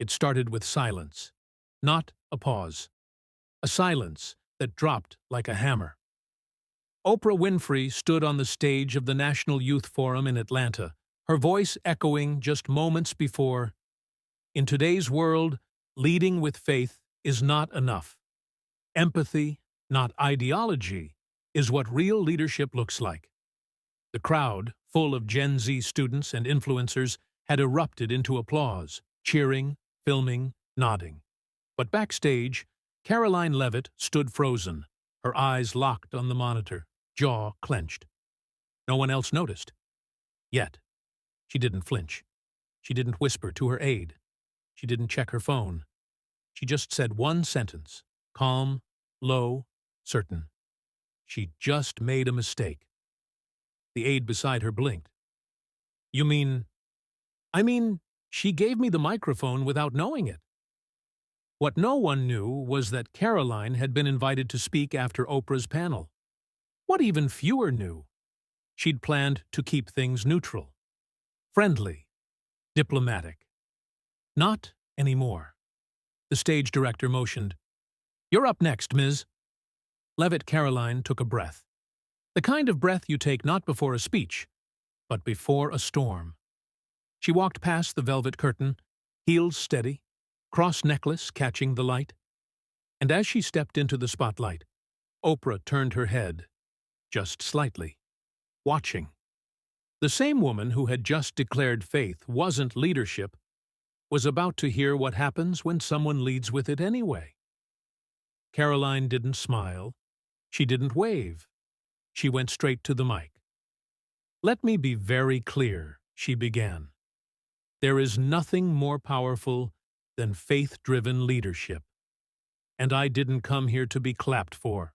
It started with silence, not a pause. A silence that dropped like a hammer. Oprah Winfrey stood on the stage of the National Youth Forum in Atlanta, her voice echoing just moments before, "In today's world, leading with faith is not enough. Empathy, not ideology, is what real leadership looks like." The crowd, full of Gen Z students and influencers, had erupted into applause, cheering, filming, nodding. But backstage, Karoline Leavitt stood frozen, her eyes locked on the monitor, jaw clenched. No one else noticed. Yet. She didn't flinch. She didn't whisper to her aide. She didn't check her phone. She just said one sentence, calm, low, certain. She just made a mistake. The aide beside her blinked. "You mean—" "I mean, she gave me the microphone without knowing it." What no one knew was that Karoline had been invited to speak after Oprah's panel. What even fewer knew, she'd planned to keep things neutral, friendly, diplomatic. Not anymore. The stage director motioned. "You're up next, Ms." Leavitt Karoline took a breath. The kind of breath you take not before a speech, but before a storm. She walked past the velvet curtain, heels steady, cross necklace catching the light. And as she stepped into the spotlight, Oprah turned her head, just slightly, watching. The same woman who had just declared faith wasn't leadership, was about to hear what happens when someone leads with it anyway. Karoline didn't smile. She didn't wave. She went straight to the mic. "Let me be very clear," she began. "There is nothing more powerful than faith-driven leadership. And I didn't come here to be clapped for.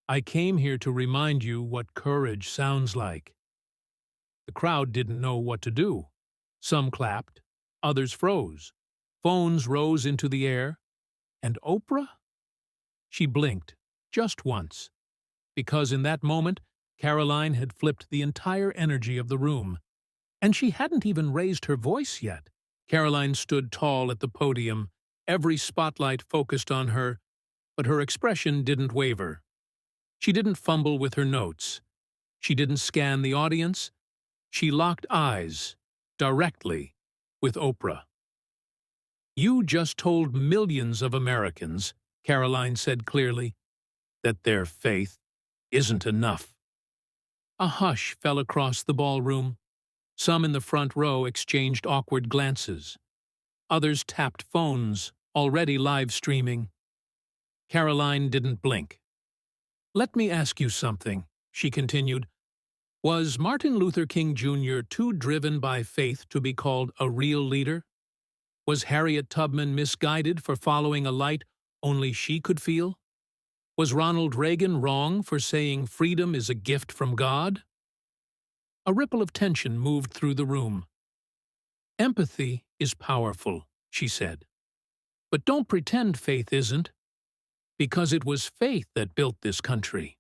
I came here to remind you what courage sounds like." The crowd didn't know what to do. Some clapped, others froze. Phones rose into the air. And Oprah? She blinked, just once. Because in that moment, Karoline had flipped the entire energy of the room. And she hadn't even raised her voice yet. Karoline stood tall at the podium, every spotlight focused on her, but her expression didn't waver. She didn't fumble with her notes. She didn't scan the audience. She locked eyes, directly, with Oprah. "You just told millions of Americans," Karoline said clearly, "that their faith isn't enough." A hush fell across the ballroom. Some in the front row exchanged awkward glances. Others tapped phones, already live streaming. Karoline didn't blink. "Let me ask you something," she continued. "Was Martin Luther King Jr. too driven by faith to be called a real leader? Was Harriet Tubman misguided for following a light only she could feel? Was Ronald Reagan wrong for saying freedom is a gift from God?" A ripple of tension moved through the room. "Empathy is powerful," she said. "But don't pretend faith isn't. Because it was faith that built this country.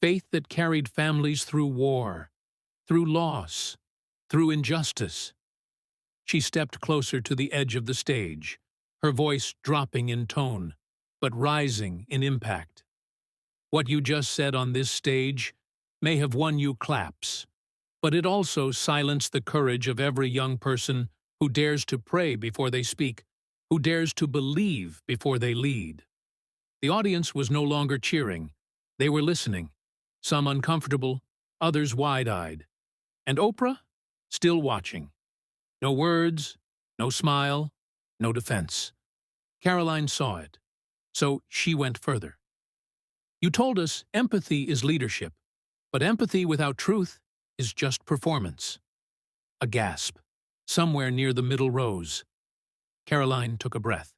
Faith that carried families through war, through loss, through injustice." She stepped closer to the edge of the stage, her voice dropping in tone, but rising in impact. "What you just said on this stage may have won you claps, but it also silenced the courage of every young person who dares to pray before they speak, who dares to believe before they lead." The audience was no longer cheering. They were listening, some uncomfortable, others wide-eyed. And Oprah, still watching. No words, no smile, no defense. Karoline saw it, so she went further. "You told us empathy is leadership, but empathy without truth is just performance." A gasp, somewhere near the middle rows. Karoline took a breath.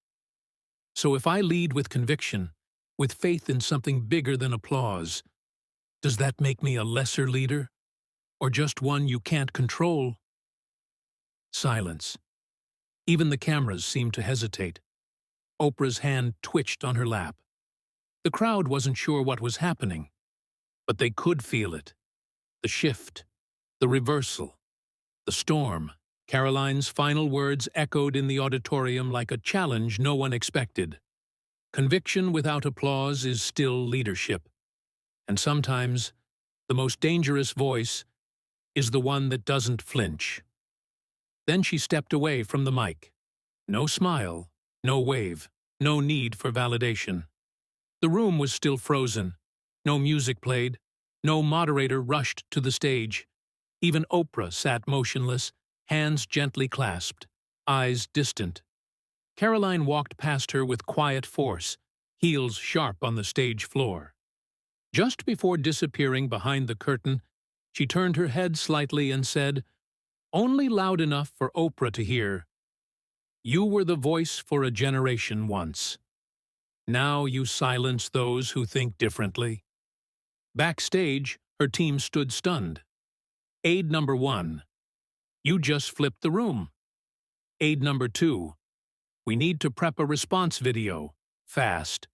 "So if I lead with conviction, with faith in something bigger than applause, does that make me a lesser leader? Or just one you can't control?" Silence. Even the cameras seemed to hesitate. Oprah's hand twitched on her lap. The crowd wasn't sure what was happening, but they could feel it. The shift, the reversal, the storm Karoline's final words echoed in the auditorium like a challenge no one expected. Conviction without applause is still leadership. And sometimes, the most dangerous voice is the one that doesn't flinch. Then she stepped away from the mic. No smile, no wave, no need for validation. The room was still frozen. No music played. No moderator rushed to the stage. Even Oprah sat motionless, hands gently clasped, eyes distant. Karoline walked past her with quiet force, heels sharp on the stage floor. Just before disappearing behind the curtain, she turned her head slightly and said, only loud enough for Oprah to hear, "You were the voice for a generation once. Now you silence those who think differently." Backstage, her team stood stunned. Aide number 1, "You just flipped the room." Aide number 2, "We need to prep a response video, fast."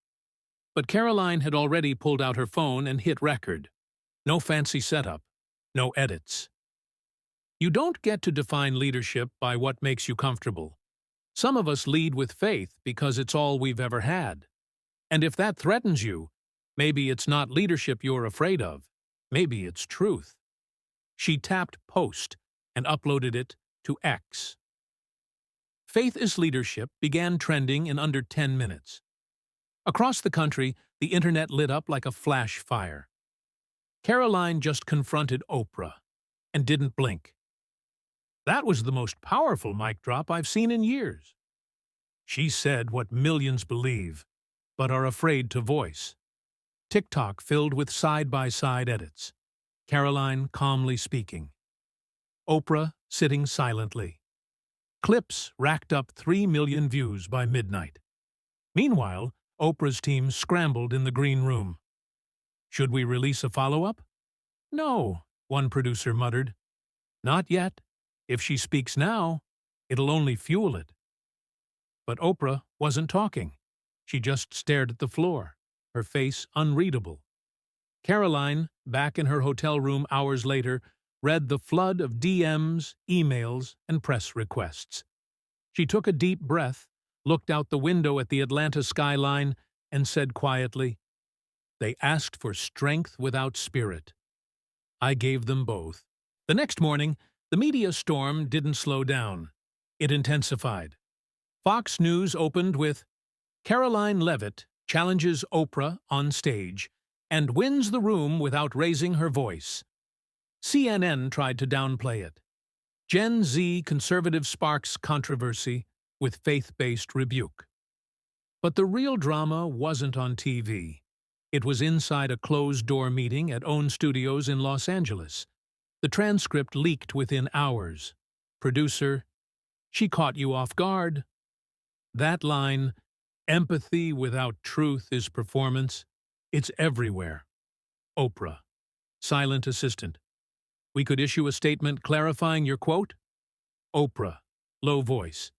But Karoline had already pulled out her phone and hit record. No fancy setup, no edits. You don't get to define leadership by what makes you comfortable. Some of us lead with faith because it's all we've ever had. And if that threatens you, maybe it's not leadership you're afraid of. Maybe it's truth. She tapped post and uploaded it to X. Faith is Leadership began trending in under 10 minutes. Across the country, the internet lit up like a flash fire. Karoline just confronted Oprah and didn't blink. That was the most powerful mic drop I've seen in years. She said what millions believe, but are afraid to voice. TikTok filled with side-by-side edits. Karoline calmly speaking. Oprah sitting silently. Clips racked up 3 million views by midnight. Meanwhile, Oprah's team scrambled in the green room. Should we release a follow-up? No, one producer muttered. Not yet. If she speaks now, it'll only fuel it. But Oprah wasn't talking. She just stared at the floor, her face unreadable. Karoline, back in her hotel room hours later, read the flood of DMs, emails, and press requests. She took a deep breath, looked out the window at the Atlanta skyline, and said quietly, "They asked for strength without spirit. I gave them both." The next morning, the media storm didn't slow down. It intensified. Fox News opened with, "Karoline Leavitt challenges Oprah on stage and wins the room without raising her voice." CNN tried to downplay it. Gen Z conservative sparks controversy with faith-based rebuke. But the real drama wasn't on TV. It was inside a closed-door meeting at OWN Studios in Los Angeles. The transcript leaked within hours. Producer, "She caught you off guard." That line, "Empathy without truth is performance," it's everywhere. Oprah, silent assistant, "We could issue a statement clarifying your quote?" Oprah, low voice,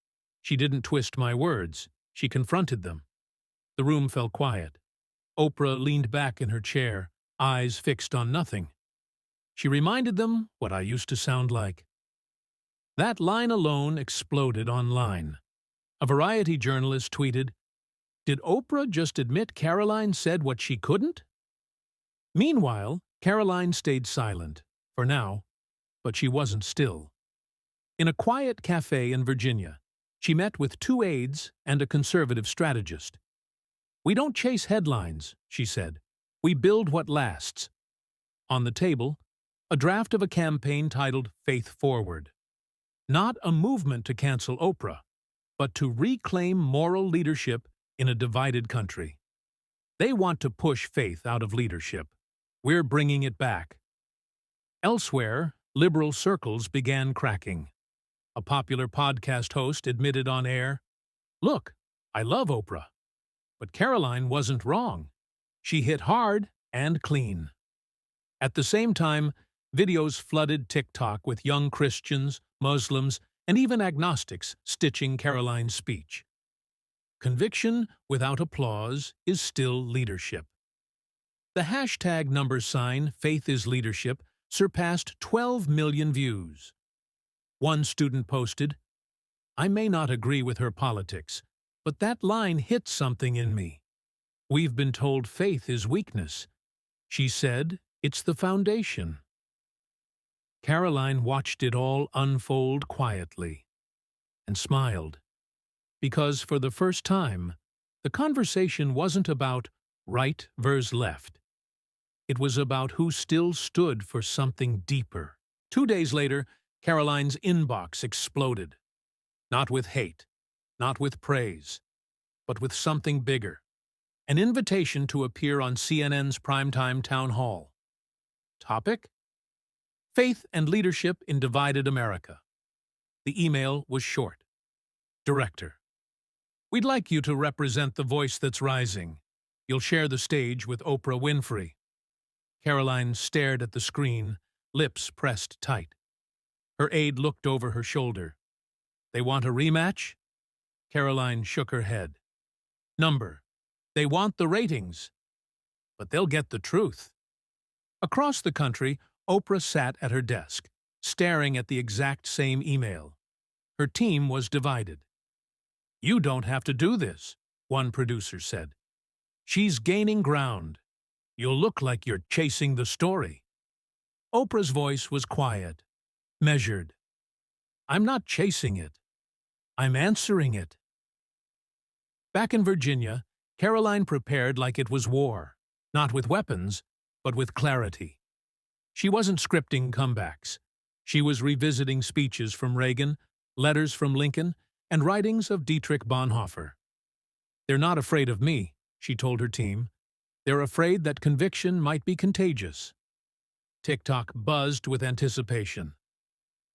"She didn't twist my words. She confronted them." The room fell quiet. Oprah leaned back in her chair, eyes fixed on nothing. "She reminded them what I used to sound like." That line alone exploded online. A Variety journalist tweeted, "Did Oprah just admit Karoline said what she couldn't?" Meanwhile, Karoline stayed silent, for now, but she wasn't still. In a quiet cafe in Virginia, she met with 2 aides and a conservative strategist. "We don't chase headlines," she said. "We build what lasts." On the table, a draft of a campaign titled Faith Forward. Not a movement to cancel Oprah, but to reclaim moral leadership in a divided country. They want to push faith out of leadership. We're bringing it back. Elsewhere, liberal circles began cracking. A popular podcast host admitted on air, "Look, I love Oprah. But Karoline wasn't wrong. She hit hard and clean." At the same time, videos flooded TikTok with young Christians, Muslims, and even agnostics stitching Karoline's speech. Conviction without applause is still leadership. The hashtag #Faith is Leadership surpassed 12 million views. One student posted, "I may not agree with her politics, but that line hit something in me. We've been told faith is weakness. She said, it's the foundation." Karoline watched it all unfold quietly and smiled, because for the first time, the conversation wasn't about right versus left. It was about who still stood for something deeper. 2 days later, Karoline's inbox exploded. Not with hate, not with praise, but with something bigger. An invitation to appear on CNN's primetime town hall. Topic? Faith and Leadership in Divided America. The email was short. Director: "We'd like you to represent the voice that's rising. You'll share the stage with Oprah Winfrey." Karoline stared at the screen, lips pressed tight. Her aide looked over her shoulder. "They want a rematch?" Karoline shook her head. "Number. They want the ratings. But they'll get the truth." Across the country, Oprah sat at her desk, staring at the exact same email. Her team was divided. "You don't have to do this," one producer said. "She's gaining ground. You'll look like you're chasing the story." Oprah's voice was quiet, measured. "I'm not chasing it. I'm answering it." Back in Virginia, Karoline prepared like it was war, not with weapons, but with clarity. She wasn't scripting comebacks. She was revisiting speeches from Reagan, letters from Lincoln, and writings of Dietrich Bonhoeffer. "They're not afraid of me," she told her team. "They're afraid that conviction might be contagious." TikTok buzzed with anticipation.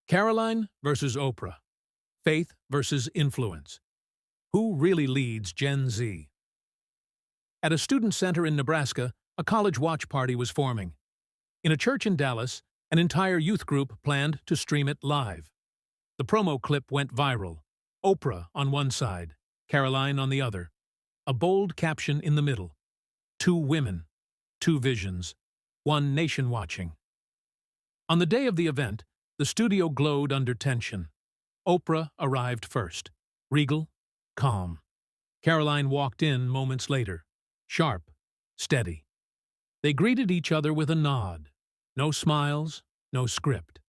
Karoline versus Oprah. Faith versus influence. Who really leads Gen Z? At a student center in Nebraska, a college watch party was forming. In a church in Dallas, an entire youth group planned to stream it live. The promo clip went viral. Oprah on one side, Karoline on the other. A bold caption in the middle. Two women, two visions, one nation watching. On the day of the event, the studio glowed under tension. Oprah arrived first, regal, calm. Karoline walked in moments later, sharp, steady. They greeted each other with a nod. No smiles, no script.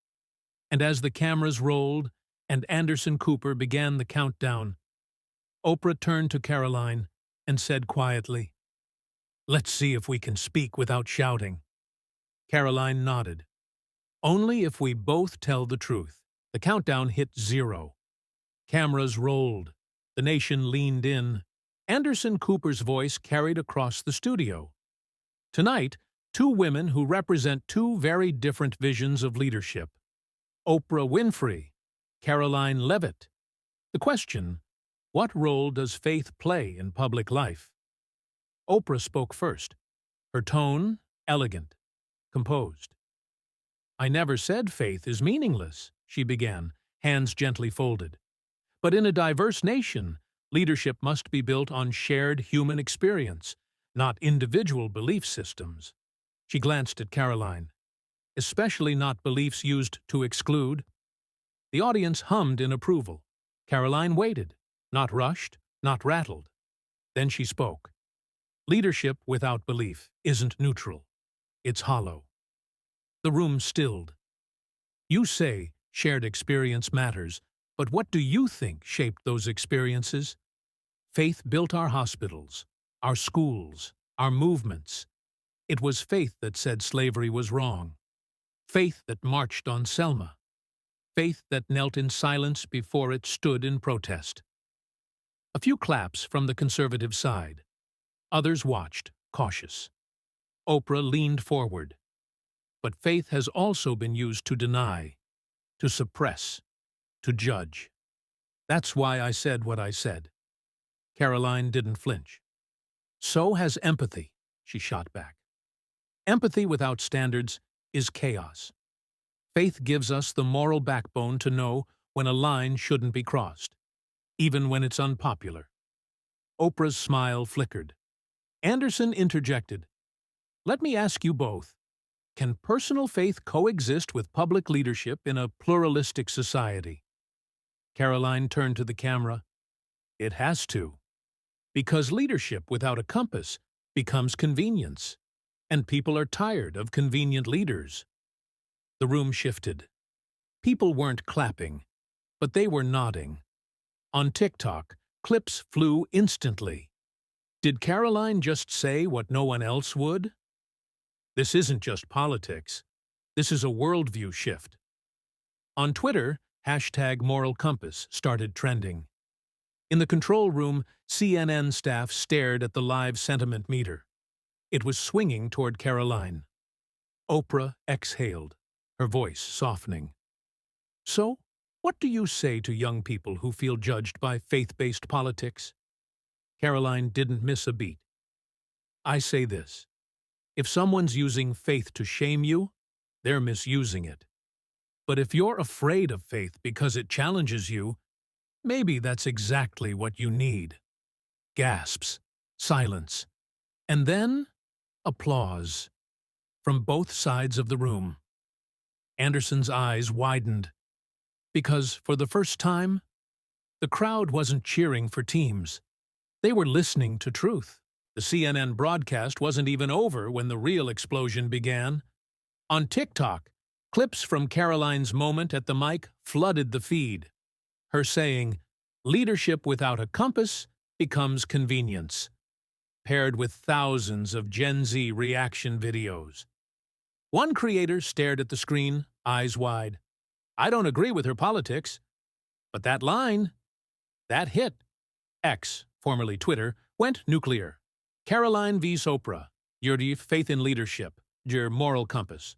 And as the cameras rolled and Anderson Cooper began the countdown, Oprah turned to Karoline and said quietly, "Let's see if we can speak without shouting." Karoline nodded. "Only if we both tell the truth." The countdown hit 0. Cameras rolled. The nation leaned in. Anderson Cooper's voice carried across the studio. Tonight, two women who represent two very different visions of leadership. Oprah Winfrey, Karoline Leavitt. The question: what role does faith play in public life? Oprah spoke first. Her tone, elegant, composed. "I never said faith is meaningless," she began, hands gently folded. "But in a diverse nation, leadership must be built on shared human experience, not individual belief systems." She glanced at Karoline. "Especially not beliefs used to exclude." The audience hummed in approval. Karoline waited, not rushed, not rattled. Then she spoke. "Leadership without belief isn't neutral. It's hollow." The room stilled. "You say shared experience matters, but what do you think shaped those experiences?" "Faith built our hospitals, our schools, our movements. It was faith that said slavery was wrong. Faith that marched on Selma. Faith that knelt in silence before it stood in protest." A few claps from the conservative side. Others watched, cautious. Oprah leaned forward. "But faith has also been used to deny, to suppress, to judge. That's why I said what I said." Karoline didn't flinch. "So has empathy," she shot back. "Empathy without standards is chaos. Faith gives us the moral backbone to know when a line shouldn't be crossed, even when it's unpopular." Oprah's smile flickered. Anderson interjected, "Let me ask you both. Can personal faith coexist with public leadership in a pluralistic society? Karoline turned to the camera. It has to. Because leadership without a compass becomes convenience, and people are tired of convenient leaders. The room shifted. People weren't clapping, but they were nodding. On TikTok, clips flew instantly. Did Karoline just say what no one else would? This isn't just politics. This is a worldview shift. On Twitter, #MoralCompass started trending. In the control room, CNN staff stared at the live sentiment meter. It was swinging toward Karoline. Oprah exhaled, her voice softening. So, what do you say to young people who feel judged by faith-based politics? Karoline didn't miss a beat. I say this. If someone's using faith to shame you, they're misusing it. But if you're afraid of faith because it challenges you, maybe that's exactly what you need. Gasps, silence, and then applause from both sides of the room. Anderson's eyes widened because, for the first time, the crowd wasn't cheering for teams. They were listening to truth. The CNN broadcast wasn't even over when the real explosion began. On TikTok, clips from Karoline's moment at the mic flooded the feed. Her saying, "Leadership without a compass becomes convenience," paired with thousands of Gen Z reaction videos. One creator stared at the screen, eyes wide. I don't agree with her politics, but that line, that hit. X, formerly Twitter, went nuclear. Karoline vs. Oprah, your faith in leadership, your moral compass.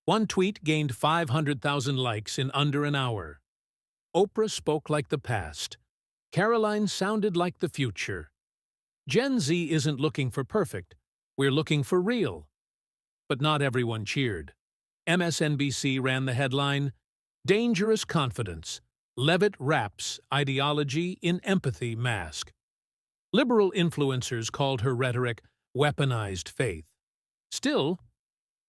One tweet gained 500,000 likes in under an hour. Oprah spoke like the past. Karoline sounded like the future. Gen Z isn't looking for perfect. We're looking for real. But not everyone cheered. MSNBC ran the headline, "Dangerous Confidence. Leavitt wraps ideology in empathy mask." Liberal influencers called her rhetoric weaponized faith. Still,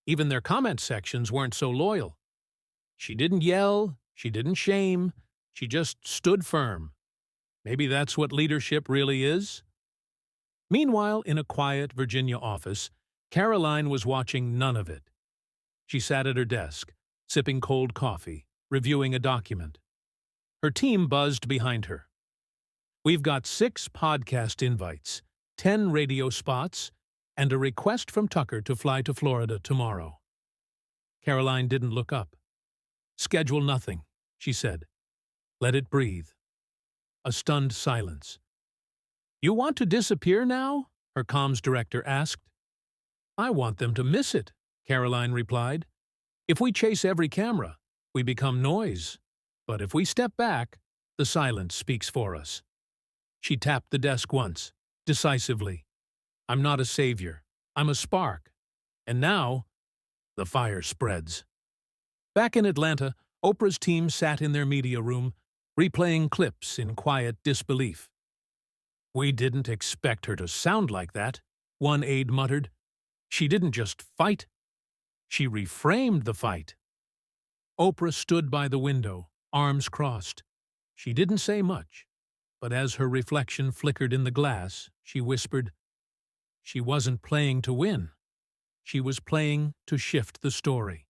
even their comment sections weren't so loyal. She didn't yell, she didn't shame, she just stood firm. Maybe that's what leadership really is? Meanwhile, in a quiet Virginia office, Karoline was watching none of it. She sat at her desk, sipping cold coffee, reviewing a document. Her team buzzed behind her. We've got 6 podcast invites, 10 radio spots, and a request from Tucker to fly to Florida tomorrow. Karoline didn't look up. Schedule nothing, she said. Let it breathe. A stunned silence. You want to disappear now? Her comms director asked. I want them to miss it, Karoline replied. If we chase every camera, we become noise. But if we step back, the silence speaks for us. She tapped the desk once, decisively. I'm not a savior. I'm a spark. And now, the fire spreads. Back in Atlanta, Oprah's team sat in their media room, replaying clips in quiet disbelief. We didn't expect her to sound like that, one aide muttered. She didn't just fight. She reframed the fight. Oprah stood by the window, arms crossed. She didn't say much, but as her reflection flickered in the glass, she whispered, she wasn't playing to win. She was playing to shift the story.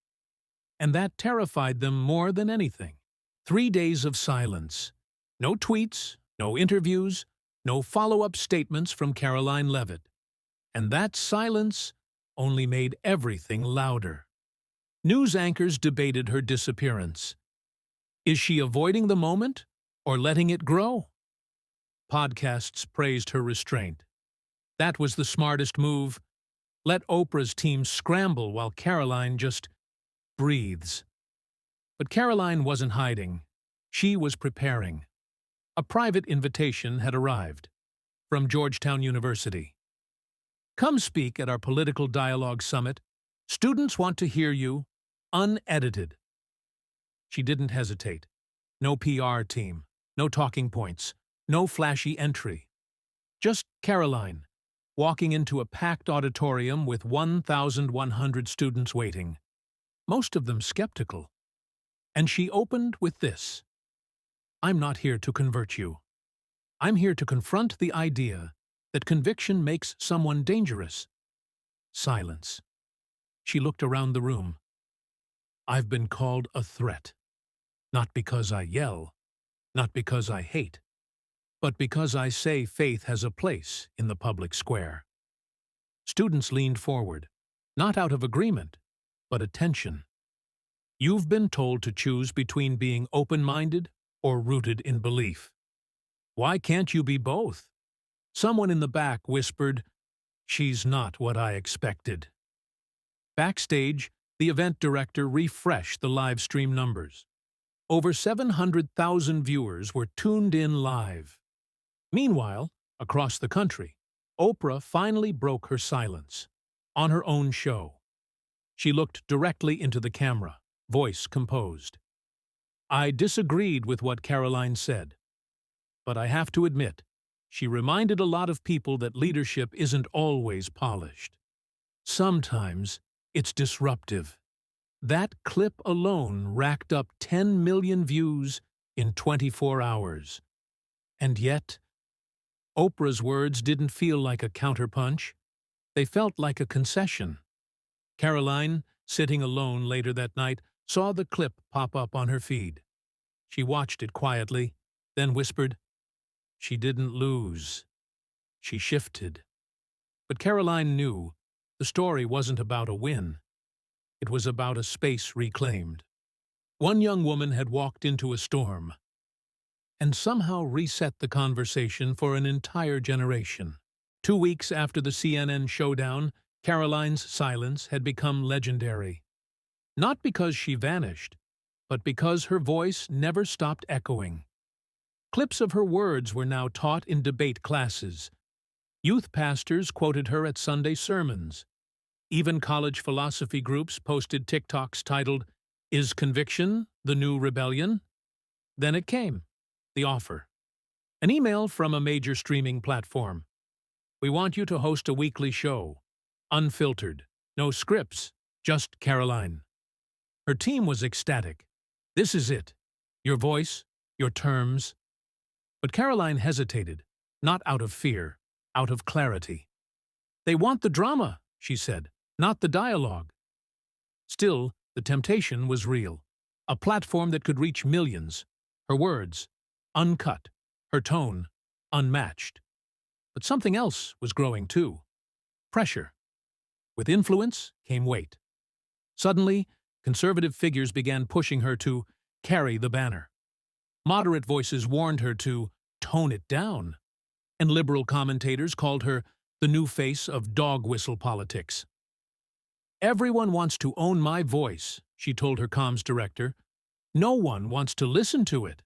And that terrified them more than anything. 3 days of silence. No tweets, no interviews, no follow-up statements from Karoline Leavitt. And that silence only made everything louder. News anchors debated her disappearance. Is she avoiding the moment or letting it grow? Podcasts praised her restraint. That was the smartest move. Let Oprah's team scramble while Karoline just breathes. But Karoline wasn't hiding. She was preparing. A private invitation had arrived from Georgetown University. Come speak at our Political Dialogue Summit. Students want to hear you, unedited. She didn't hesitate. No PR team, no talking points, no flashy entry. Just Karoline, walking into a packed auditorium with 1,100 students waiting, most of them skeptical. And she opened with this: "I'm not here to convert you. I'm here to confront the idea that conviction makes someone dangerous." Silence. She looked around the room. "I've been called a threat. Not because I yell, not because I hate, but because I say faith has a place in the public square." Students leaned forward, not out of agreement, but attention. "You've been told to choose between being open-minded or rooted in belief. Why can't you be both?" Someone in the back whispered, "She's not what I expected." Backstage, the event director refreshed the live stream numbers. Over 700,000 viewers were tuned in live. Meanwhile, across the country, Oprah finally broke her silence. On her own show, she looked directly into the camera, voice composed. "I disagreed with what Karoline said, but I have to admit, she reminded a lot of people that leadership isn't always polished. Sometimes it's disruptive." That clip alone racked up 10 million views in 24 hours. And yet, Oprah's words didn't feel like a counterpunch. They felt like a concession. Karoline, sitting alone later that night, saw the clip pop up on her feed. She watched it quietly, then whispered, "She didn't lose. She shifted." But Karoline knew the story wasn't about a win. It was about a space reclaimed. One young woman had walked into a storm and somehow reset the conversation for an entire generation. 2 weeks after the CNN showdown, Karoline's silence had become legendary. Not because she vanished, but because her voice never stopped echoing. Clips of her words were now taught in debate classes. Youth pastors quoted her at Sunday sermons. Even college philosophy groups posted TikToks titled, "Is Conviction the New Rebellion?" Then it came, the offer. An email from a major streaming platform. "We want you to host a weekly show. Unfiltered. No scripts. Just Karoline." Her team was ecstatic. "This is it. Your voice, your terms." But Karoline hesitated, not out of fear, out of clarity. "They want the drama," she said, "not the dialogue." Still, the temptation was real. A platform that could reach millions. Her words, uncut. Her tone, unmatched. But something else was growing too. Pressure. With influence came weight. Suddenly, conservative figures began pushing her to carry the banner. Moderate voices warned her to tone it down. And liberal commentators called her the new face of dog whistle politics. "Everyone wants to own my voice," she told her comms director. "No one wants to listen to it."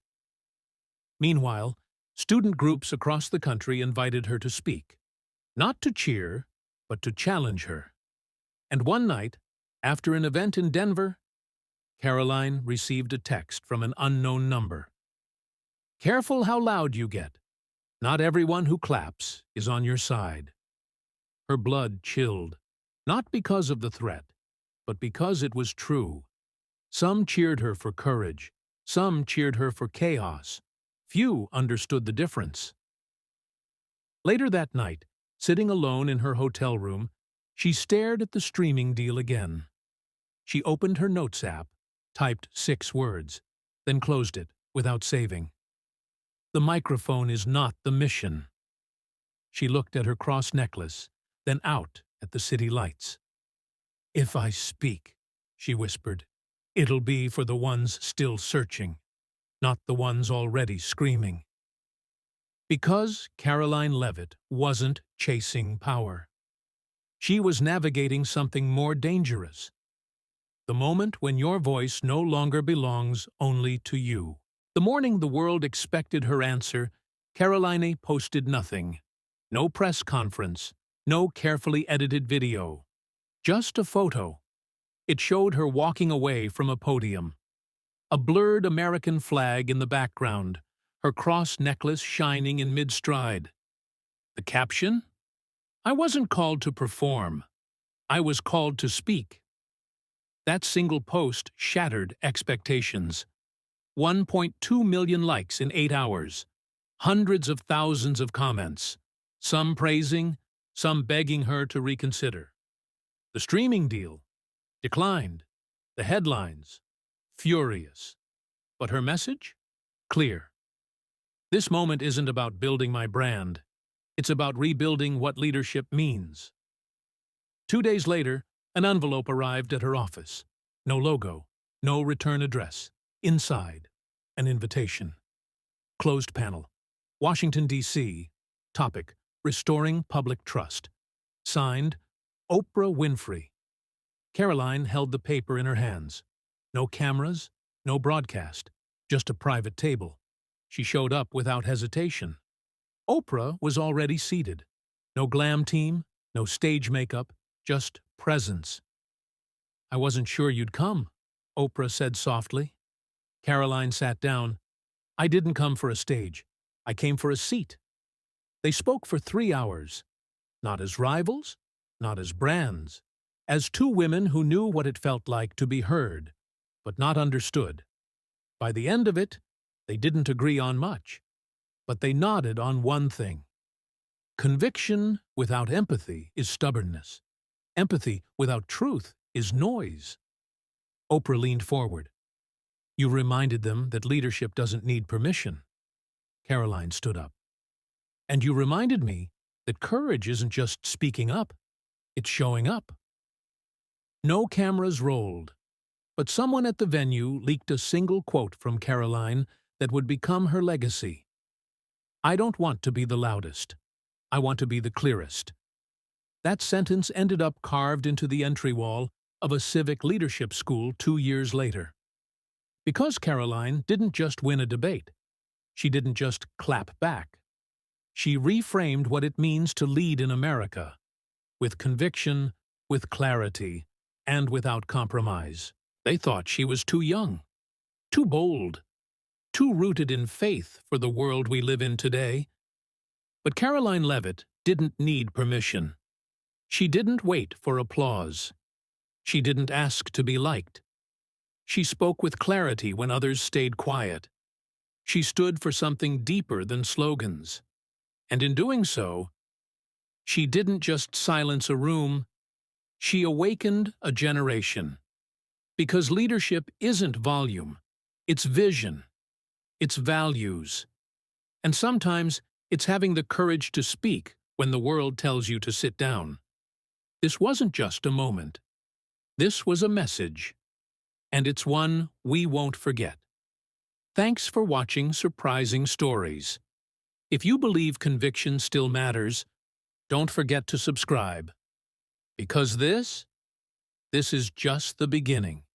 Meanwhile, student groups across the country invited her to speak. Not to cheer, but to challenge her. And one night, after an event in Denver, Karoline received a text from an unknown number. "Careful how loud you get. Not everyone who claps is on your side." Her blood chilled. Not because of the threat, but because it was true. Some cheered her for courage. Some cheered her for chaos. Few understood the difference. Later that night, sitting alone in her hotel room, she stared at the streaming deal again. She opened her notes app, typed 6 words, then closed it without saving. "The microphone is not the mission." She looked at her cross necklace, then out at the city lights. "If I speak," she whispered, "it'll be for the ones still searching, not the ones already screaming." Because Karoline Leavitt wasn't chasing power. She was navigating something more dangerous. The moment when your voice no longer belongs only to you. The morning the world expected her answer, Karoline posted nothing. No press conference. No carefully edited video. Just a photo. It showed her walking away from a podium. A blurred American flag in the background, her cross necklace shining in mid-stride. The caption? I wasn't called to perform. I was called to speak. That single post shattered expectations. 1.2 million likes in 8 hours. Hundreds of thousands of comments. Some praising, some begging her to reconsider. The streaming deal declined. The headlines furious. But her message? Clear. This moment isn't about building my brand. It's about rebuilding what leadership means. 2 days later, an envelope arrived at her office. No logo, no return address. Inside, an invitation. Closed panel. Washington, D.C. Topic: Restoring Public Trust. Signed, Oprah Winfrey. Karoline held the paper in her hands. No cameras, no broadcast, just a private table. She showed up without hesitation. Oprah was already seated. No glam team, no stage makeup, just presence. "I wasn't sure you'd come," Oprah said softly. Karoline sat down. "I didn't come for a stage. I came for a seat." They spoke for 3 hours. Not as rivals, not as brands. As two women who knew what it felt like to be heard, but not understood. By the end of it, they didn't agree on much, but they nodded on one thing. Conviction without empathy is stubbornness. Empathy without truth is noise. Oprah leaned forward. "You reminded them that leadership doesn't need permission." Karoline stood up. "And you reminded me that courage isn't just speaking up, it's showing up." No cameras rolled, but someone at the venue leaked a single quote from Karoline that would become her legacy. "I don't want to be the loudest. I want to be the clearest." That sentence ended up carved into the entry wall of a civic leadership school 2 years later. Because Karoline didn't just win a debate. She didn't just clap back. She reframed what it means to lead in America, with conviction, with clarity, and without compromise. They thought she was too young, too bold, too rooted in faith for the world we live in today. But Karoline Leavitt didn't need permission. She didn't wait for applause. She didn't ask to be liked. She spoke with clarity when others stayed quiet. She stood for something deeper than slogans. And in doing so, she didn't just silence a room, she awakened a generation. Because leadership isn't volume, it's vision, it's values. And sometimes it's having the courage to speak when the world tells you to sit down. This wasn't just a moment. This was a message. And it's one we won't forget. Thanks for watching Surprising Stories. If you believe conviction still matters, don't forget to subscribe. Because this is just the beginning.